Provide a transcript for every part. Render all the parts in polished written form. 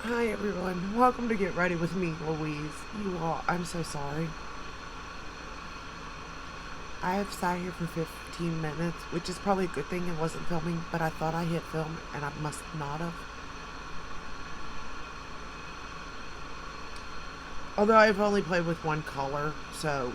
Hi everyone, welcome to Get Ready with me, Louise. You all, I'm so sorry. I have sat here for 15 minutes, which is probably a good thing it wasn't filming, but I thought I hit film and I must not have. Although I've only played with one color, so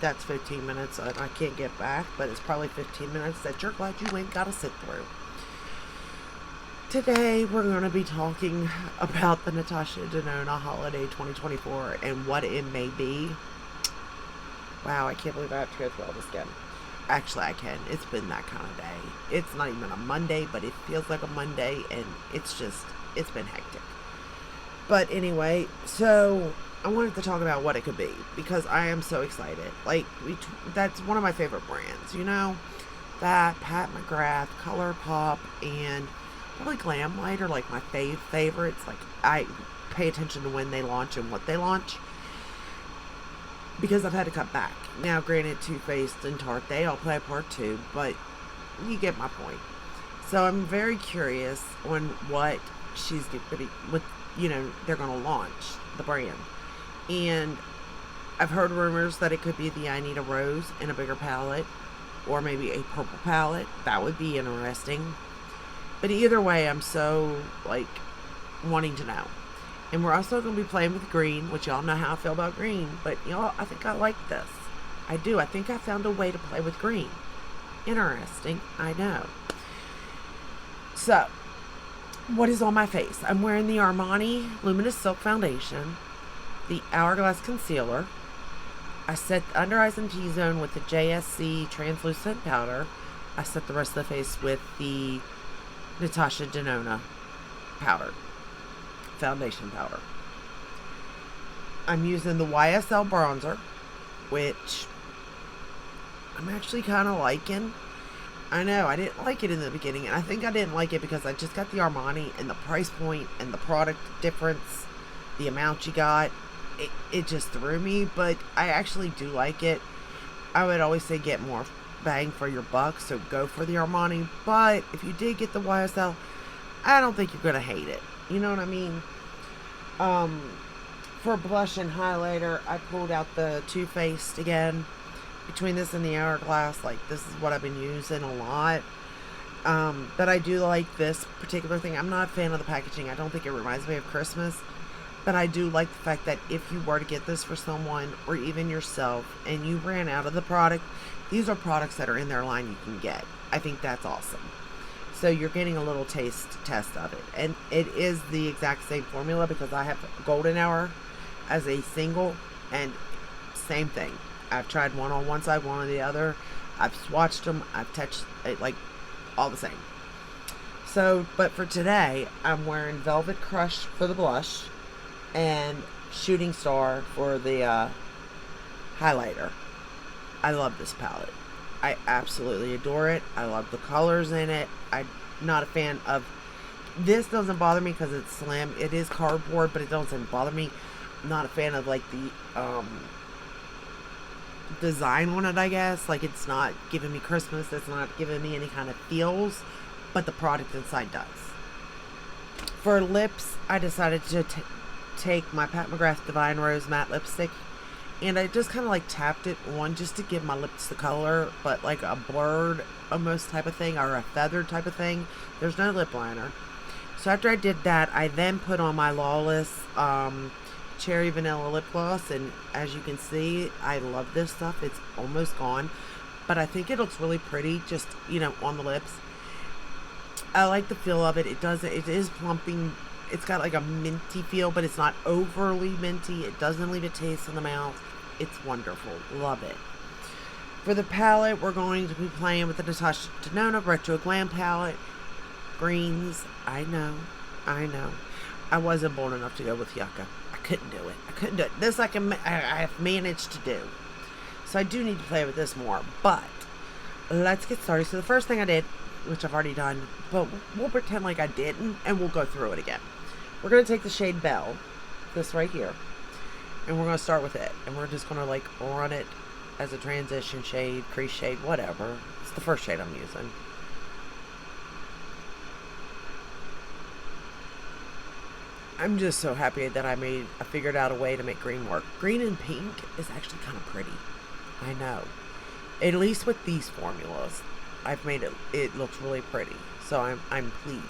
that's 15 minutes and I can't get back, but it's probably 15 minutes that you're glad you ain't got to sit through. Today we're going to be talking about the Natasha Denona Holiday 2024 and what it may be. Wow, I can't believe I have to go through all this again. Actually, I can. It's been that kind of day. It's not even a Monday, but it feels like a Monday, and it's been hectic. But anyway, so I wanted to talk about what it could be because I am so excited. That's one of my favorite brands, you know? That, Pat McGrath, ColourPop, and probably Glamlight are like my favorites. Like, I pay attention to when they launch and what they launch because I've had to cut back. Now, granted, Too Faced and Tarte, they all play a part too, but you get my point. So I'm very curious on what she's they're going to launch the brand. And I've heard rumors that it could be the I Need a Rose in a bigger palette, or maybe a purple palette. That would be interesting. But either way, I'm so, wanting to know. And we're also going to be playing with green, which y'all know how I feel about green. But y'all, I think I like this. I do. I think I found a way to play with green. Interesting. I know. So, what is on my face? I'm wearing the Armani Luminous Silk Foundation, the Hourglass Concealer. I set the under eyes and T-zone with the JSC Translucent Powder. I set the rest of the face with the Natasha Denona powder. Foundation powder. I'm using the YSL bronzer, which I'm actually kind of liking. I know, I didn't like it in the beginning, and I think I didn't like it because I just got the Armani and the price point and the product difference, the amount you got, it just threw me, but I actually do like it. I would always say get more bang for your buck, so go for the Armani, but if you did get the YSL, I don't think you're going to hate it. You know what I mean? For blush and highlighter, I pulled out the Too Faced again. Between this and the Hourglass, this is what I've been using a lot. But I do like this particular thing. I'm not a fan of the packaging. I don't think it reminds me of Christmas. But I do like the fact that if you were to get this for someone, or even yourself, and you ran out of the product, these are products that are in their line you can get. I think that's awesome. So you're getting a little test of it. And it is the exact same formula because I have Golden Hour as a single, and same thing. I've tried one on one side, one on the other. I've swatched them. I've touched it, all the same. So, but for today, I'm wearing Velvet Crush for the blush and Shooting Star for the highlighter. I love this palette. I absolutely adore it. I love the colors in it. I'm not a fan of... This doesn't bother me because it's slim. It is cardboard, but it doesn't bother me. I'm not a fan of, the design on it, I guess. It's not giving me Christmas. It's not giving me any kind of feels, but the product inside does. For lips, I decided to take my Pat McGrath Divine Rose matte lipstick, and I just kind of tapped it on just to give my lips the color, but a blurred almost type of thing, or a feathered type of thing. There's no lip liner. So after I did that, I then put on my Lawless Cherry Vanilla Lip Gloss, and as you can see, I love this stuff. It's almost gone, but I think it looks really pretty just, on the lips. I like the feel of it. It is plumping. It's got a minty feel, but it's not overly minty. It doesn't leave a taste in the mouth. It's wonderful. Love it. For the palette, we're going to be playing with the Natasha Denona Retro Glam palette. Greens. I know. I wasn't bold enough to go with Yucca. I couldn't do it. This I have managed to do. So I do need to play with this more. But let's get started. So the first thing I did, which I've already done, but we'll pretend like I didn't, and we'll go through it again. We're going to take the shade Belle, this right here, and we're going to start with it. And we're just going to run it as a transition shade, crease shade, whatever. It's the first shade I'm using. I'm just so happy that I figured out a way to make green work. Green and pink is actually kind of pretty. I know. At least with these formulas, I've made it looks really pretty. So I'm pleased.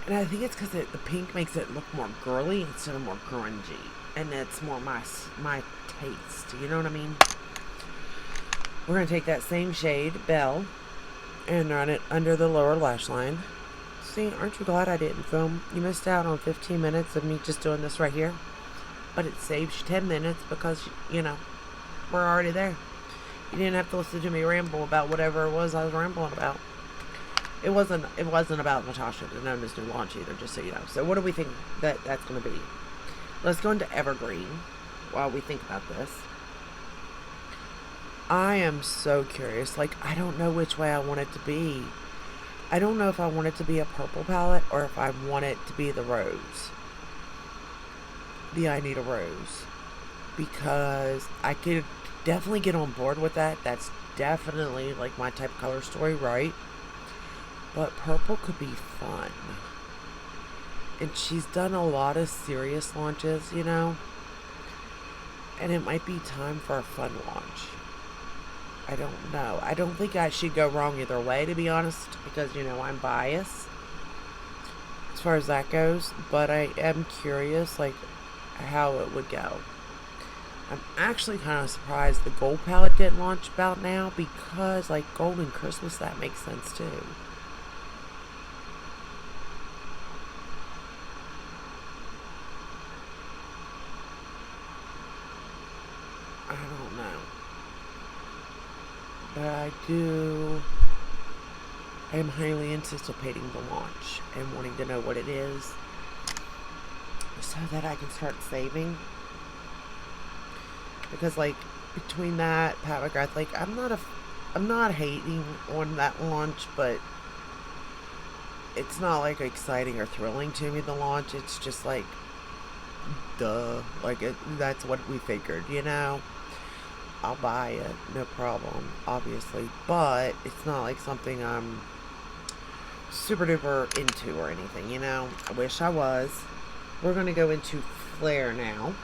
And I think it's because the pink makes it look more girly instead of more grungy. And it's more my taste. You know what I mean? We're going to take that same shade, Belle, and run it under the lower lash line. See, aren't you glad I didn't film? You missed out on 15 minutes of me just doing this right here. But it saves you 10 minutes because, you know, we're already there. You didn't have to listen to me ramble about whatever it was I was rambling about. It wasn't about Natasha, Denona's new launch either, just so you know. So what do we think that's going to be? Let's go into Evergreen while we think about this. I am so curious. Like, I don't know which way I want it to be. I don't know if I want it to be a purple palette or if I want it to be the rose. The I Need a Rose. Because I could definitely get on board with that. That's definitely like my type of color story, right? But purple could be fun. And she's done a lot of serious launches, you know? And it might be time for a fun launch. I don't know. I don't think I should go wrong either way, to be honest, because, you know, I'm biased as far as that goes. But I am curious, like, how it would go. I'm actually kind of surprised the gold palette didn't launch about now because, like, gold and Christmas, that makes sense, too. I don't know. But I am highly anticipating the launch and wanting to know what it is so that I can start saving. Because, like, between that, Pat McGrath, like, I'm not hating on that launch, but it's not, like, exciting or thrilling to me, the launch. It's just, like, duh. Like, that's what we figured, you know? I'll buy it, no problem, obviously, but it's not like something I'm super duper into or anything, you know? I wish I was. We're going to go into Flare now.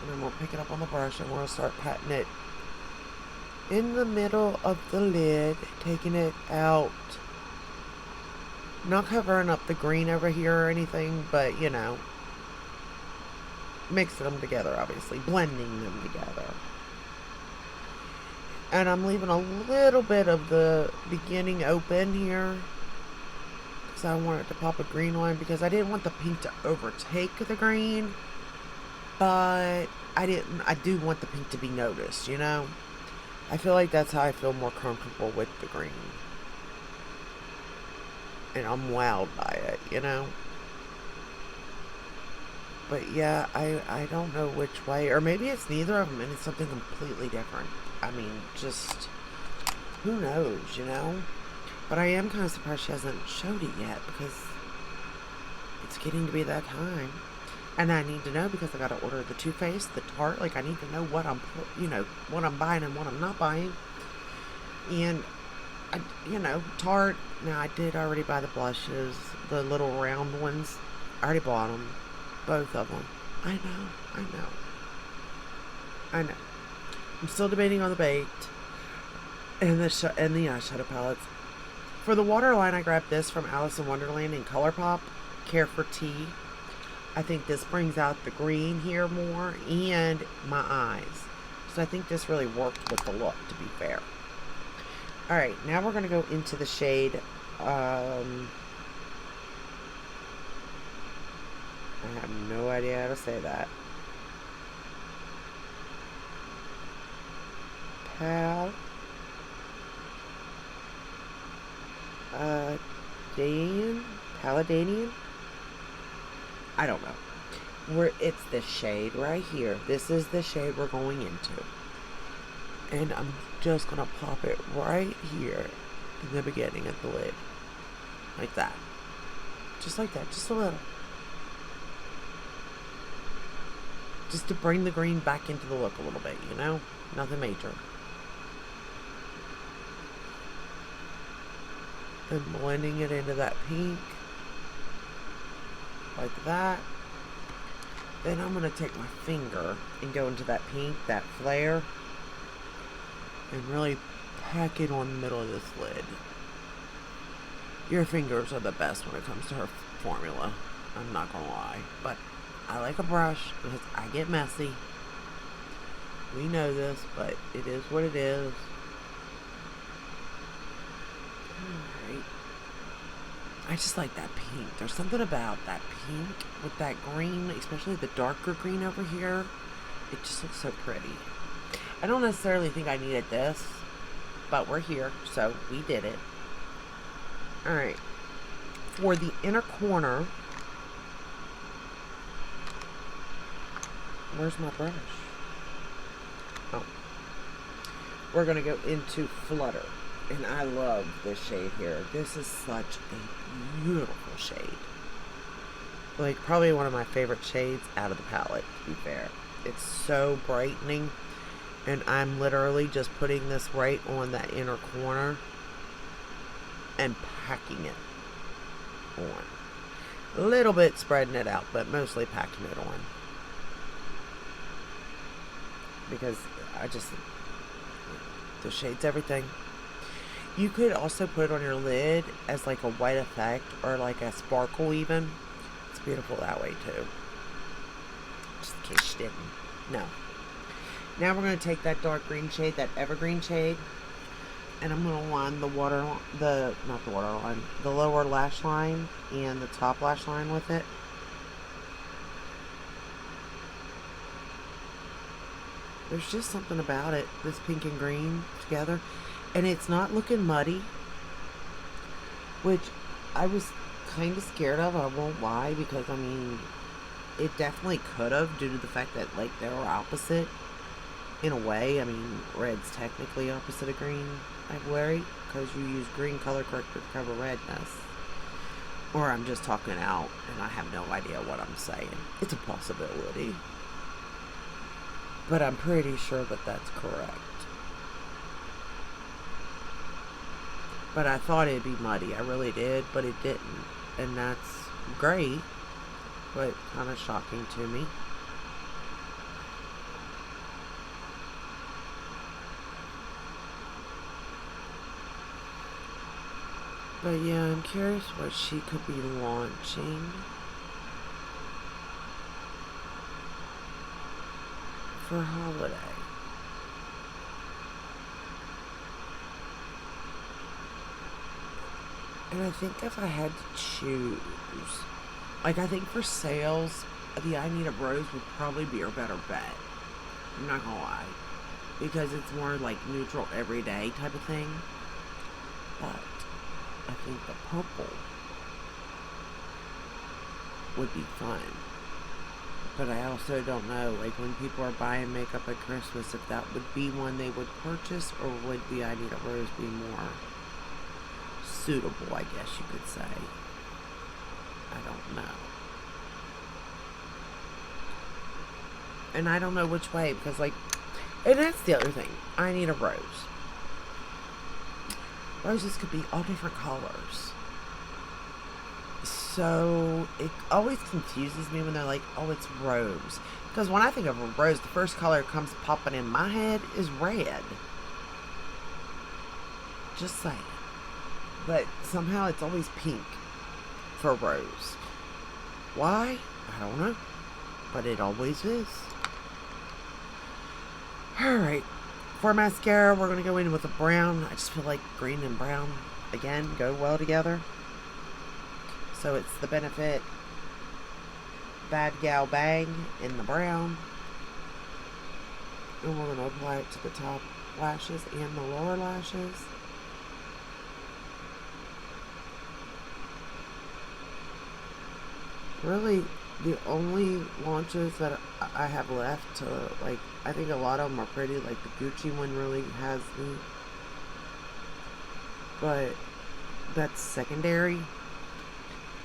And then we'll pick it up on the brush and we'll start patting it in the middle of the lid, taking it out. Not covering up the green over here or anything, but, you know, mixing them together, obviously. Blending them together. And I'm leaving a little bit of the beginning open here. Because I wanted to pop a green one. Because I didn't want the pink to overtake the green. But I do want the pink to be noticed, you know? I feel like that's how I feel more comfortable with the green. And I'm wowed by it, you know? But yeah, I don't know which way. Or maybe it's neither of them and it's something completely different. I mean, just, who knows, you know? But I am kind of surprised she hasn't showed it yet because it's getting to be that time. And I need to know because I got to order the Too Faced, the Tarte. Like, I need to know what I'm, you know, what I'm buying and what I'm not buying. And, you know, Tarte. Now, I did already buy the blushes, the little round ones. I already bought them. Both of them. I know. I'm still debating on the baked and the eyeshadow palettes. For the waterline, I grabbed this from Alice in Wonderland in ColourPop, Care for Tea. I think this brings out the green here more and my eyes. So I think this really worked with the look, to be fair. Alright, now we're going to go into the shade. I have no idea how to say that. Paladanian? I don't know. It's this shade right here. This is the shade we're going into. And I'm just going to pop it right here in the beginning of the lid. Like that. Just like that. Just a little. Just to bring the green back into the look a little bit, you know? Nothing major. and blending it into that pink like that. Then I'm going to take my finger and go into that pink, that flare, and really pack it on the middle of this lid. Your fingers are the best when it comes to her formula. I'm not going to lie. But I like a brush because I get messy. We know this, but it is what it is. Alright. I just like that pink. There's something about that pink with that green, especially the darker green over here. It just looks so pretty. I don't necessarily think I needed this, but we're here, so we did it. Alright. For the inner corner, where's my brush? Oh. We're going to go into Flutter. And I love this shade here. This is such a beautiful shade. Like, probably one of my favorite shades out of the palette, to be fair. It's so brightening. And I'm literally just putting this right on that inner corner and packing it on. A little bit spreading it out, but mostly packing it on. Because the shade's everything. You could also put it on your lid as like a white effect or like a sparkle even. It's beautiful that way too. Just in case you didn't know. Now we're going to take that dark green shade, that evergreen shade, and I'm going to line the lower lash line and the top lash line with it. There's just something about it, this pink and green together. And it's not looking muddy, which I was kind of scared of, I won't lie, because, I mean, it definitely could have due to the fact that, like, they were opposite in a way. I mean, red's technically opposite of green, I worry, because you use green color corrector to cover redness. Or I'm just talking out, and I have no idea what I'm saying. It's a possibility. But I'm pretty sure that that's correct. But I thought it'd be muddy. I really did, but it didn't. And that's great, but kind of shocking to me. But yeah, I'm curious what she could be launching for holiday. And I think if I had to choose, like, I think for sales, the I Need a Rose would probably be our better bet. I'm not gonna lie. Because it's more like neutral everyday type of thing. But I think the purple would be fun. But I also don't know, like, when people are buying makeup at Christmas, if that would be one they would purchase, or would the I Need a Rose be more suitable, I guess you could say. I don't know. And I don't know which way, because, like, and that's the other thing. I Need a Rose. Roses could be all different colors. So it always confuses me when they're like, oh, it's rose. Because when I think of a rose, the first color that comes popping in my head is red. Just saying. But somehow it's always pink for rose. Why? I don't know. But it always is. Alright. For mascara, we're going to go in with a brown. I just feel like green and brown, again, go well together. So it's the Benefit Bad Gal Bang in the brown. And we're going to apply it to the top lashes and the lower lashes. Really, the only launches that I have left to, like, I think a lot of them are pretty, like the Gucci one really has me. But that's secondary.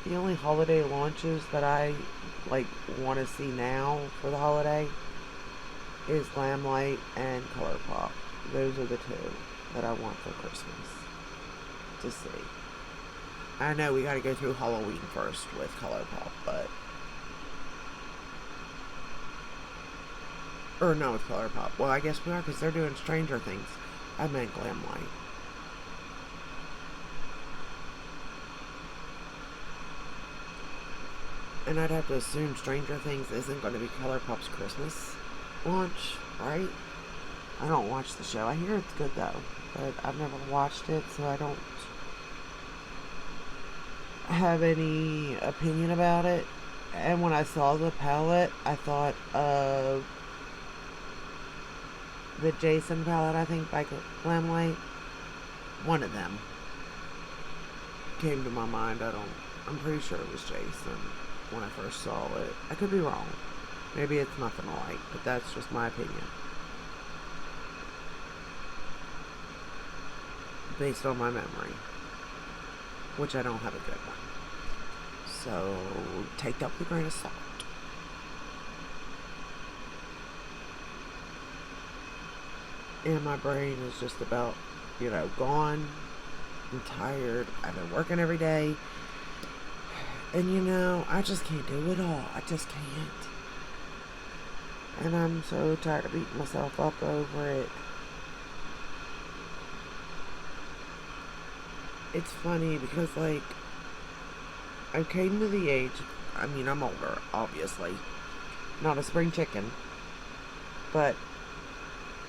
The only holiday launches that I, like, want to see now for the holiday is Lamplight and ColourPop. Those are the two that I want for Christmas to see. I know we gotta go through Halloween first with ColourPop, but... Or no, with ColourPop. Well, I guess we are, because they're doing Stranger Things. I meant Glam Light. And I'd have to assume Stranger Things isn't going to be ColourPop's Christmas launch, right? I don't watch the show. I hear it's good, though. But I've never watched it, so I don't have any opinion about it. And when I saw the palette, I thought of the Jason palette, I think, by Glam Light. One of them came to my mind. I'm pretty sure it was Jason when I first saw it. I could be wrong. Maybe it's nothing alike, but that's just my opinion. Based on my memory. Which I don't have a good one. So, take that with a grain of salt. And my brain is just about, gone. I'm tired. I've been working every day. And I just can't do it all. I just can't. And I'm so tired of beating myself up over it. It's funny because, I came to the age, I'm older, obviously. Not a spring chicken. But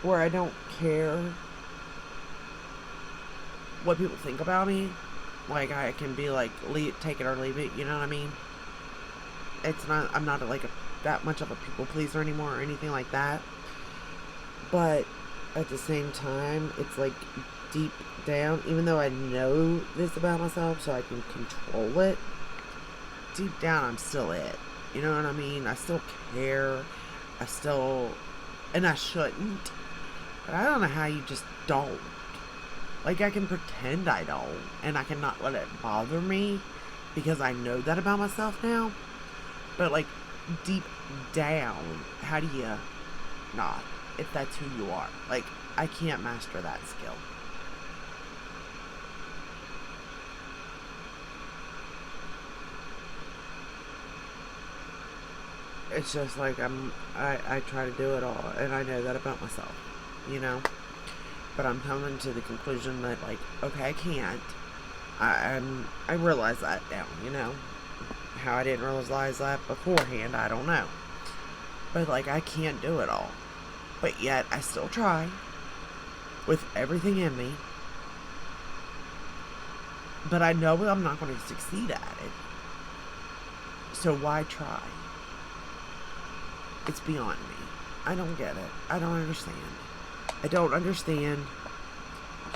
where I don't care what people think about me. I can be take it or leave it, you know what I mean? I'm not that much of a people pleaser anymore or anything like that. But at the same time, it's deep down, even though I know this about myself so I can control it, deep down I'm still it. You know what I mean? I still care. And I shouldn't. But I don't know how you just don't. I can pretend I don't, and I cannot let it bother me, because I know that about myself now. But, deep down, how do you not, if that's who you are? I can't master that skill. It's just I try to do it all, and I know that about myself, But I'm coming to the conclusion that, okay, I can't. I realize that now, How I didn't realize that beforehand, I don't know. But, I can't do it all. But yet, I still try. With everything in me. But I know I'm not going to succeed at it. So why try? It's beyond me. I don't get it. I don't understand. I don't understand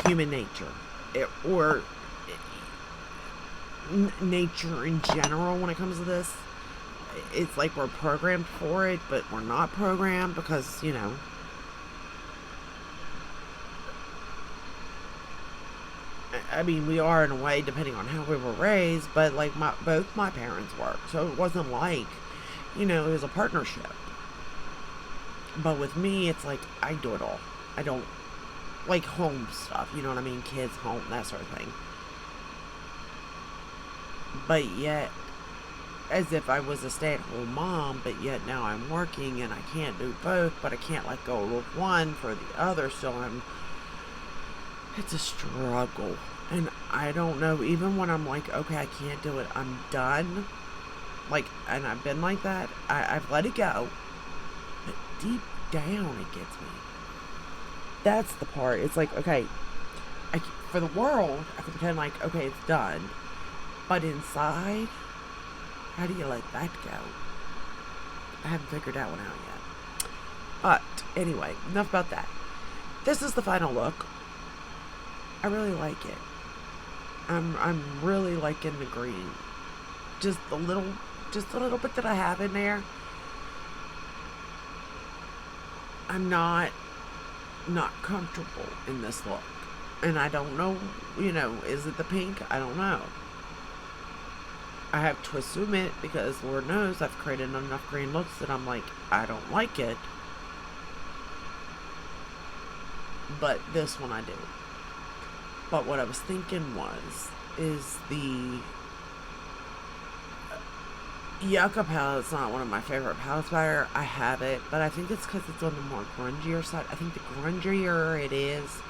human nature. Nature in general when it comes to this. It's we're programmed for it, but we're not programmed because, we are in a way depending on how we were raised, but both my parents worked, so it wasn't it was a partnership. But with me, it's I do it all. I don't home stuff, you know what I mean? Kids, home, that sort of thing. But yet, as if I was a stay-at-home mom, but yet now I'm working and I can't do both, but I can't let go of one for the other, so it's a struggle. And I don't know, even when I'm okay, I can't do it, I'm done. And I've been like that, I've let it go. But deep down, it gets me. That's the part. It's okay, for the world, I can pretend okay, it's done. But inside, how do you let that go? I haven't figured that one out yet. But, anyway, enough about that. This is the final look. I really like it. I'm really liking the green. Just a little bit that I have in there. I'm not comfortable in this look. And I don't know, is it the pink? I don't know. I have to assume it because Lord knows I've created enough green looks that I'm I don't like it. But this one I do. But what I was thinking was, is the Yucca palette. It's not one of my favorite palettes by her. I have it, but I think it's because it's on the more grungier side. I think the grungier it is,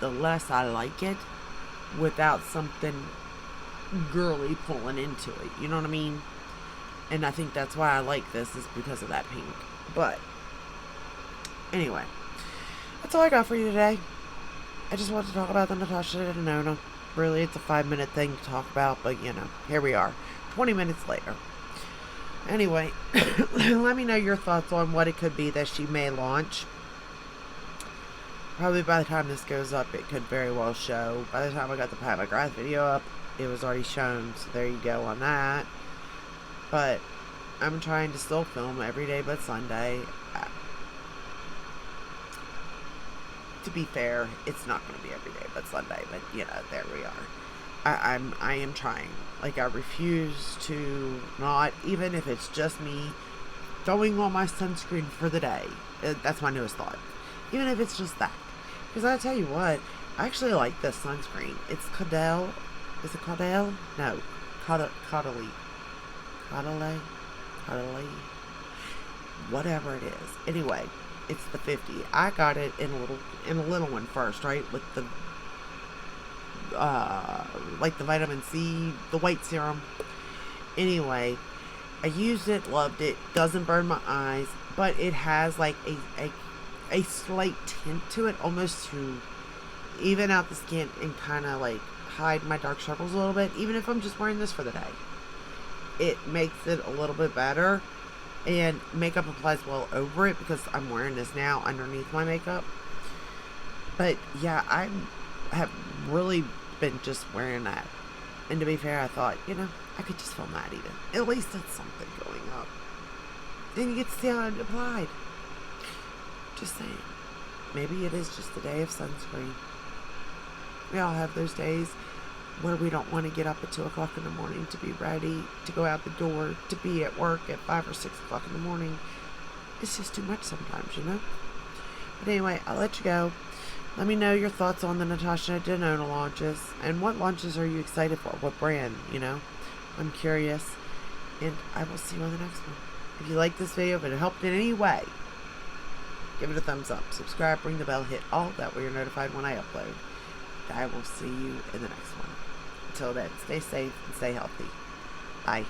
the less I like it without something girly pulling into it. You know what I mean? And I think that's why I like this, is because of that pink. But anyway, that's all I got for you today. I just wanted to talk about the Natasha Denona. Really, it's a 5-minute thing to talk about, but you know, here we are, 20 minutes later. Anyway, let me know your thoughts on what it could be that she may launch. Probably by the time this goes up, it could very well show. By the time I got the Pat McGrath video up, it was already shown, so there you go on that. But I'm trying to still film every day but Sunday. To be fair, it's not going to be every day but Sunday, but you know, there we are. I am trying. Like, I refuse to not, even if it's just me throwing on my sunscreen for the day. That's my newest thought. Even if it's just that. Because I tell you what, I actually like this sunscreen. It's Caudel. Is it Caudel? No. Caudalie. Whatever it is. Anyway, it's the 50. I got it in a little one first, right? With the like the vitamin C, the white serum. Anyway, I used it, loved it. Doesn't burn my eyes, but it has like a slight tint to it, almost to even out the skin and kind of like hide my dark circles a little bit, even if I'm just wearing this for the day. It makes it a little bit better, and makeup applies well over it because I'm wearing this now underneath my makeup. But yeah, I have really been just wearing that. And to be fair, I thought, you know, I could just film that even. At least it's something going up. Then you get to see how it applied. Just saying. Maybe it is just a day of sunscreen. We all have those days where we don't want to get up at 2 o'clock in the morning to be ready to go out the door, to be at work at 5 or 6 o'clock in the morning. It's just too much sometimes, you know? But anyway, I'll let you go. Let me know your thoughts on the Natasha Denona launches. And what launches are you excited for? What brand, you know? I'm curious. And I will see you on the next one. If you like this video, if it helped in any way, give it a thumbs up. Subscribe, ring the bell, hit all. That way you're notified when I upload. I will see you in the next one. Until then, stay safe and stay healthy. Bye.